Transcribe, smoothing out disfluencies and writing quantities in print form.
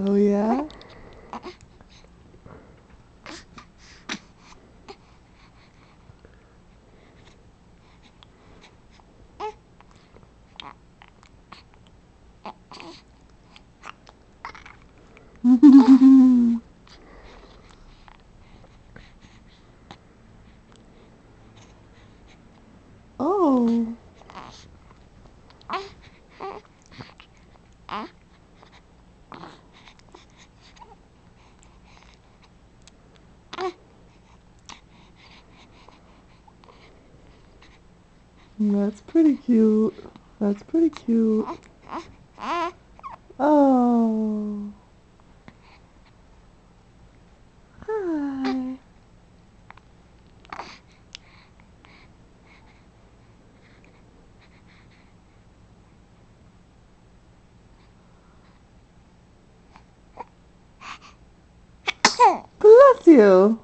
Oh, yeah? Oh, that's pretty cute. That's pretty cute. Oh, hi. Bless you.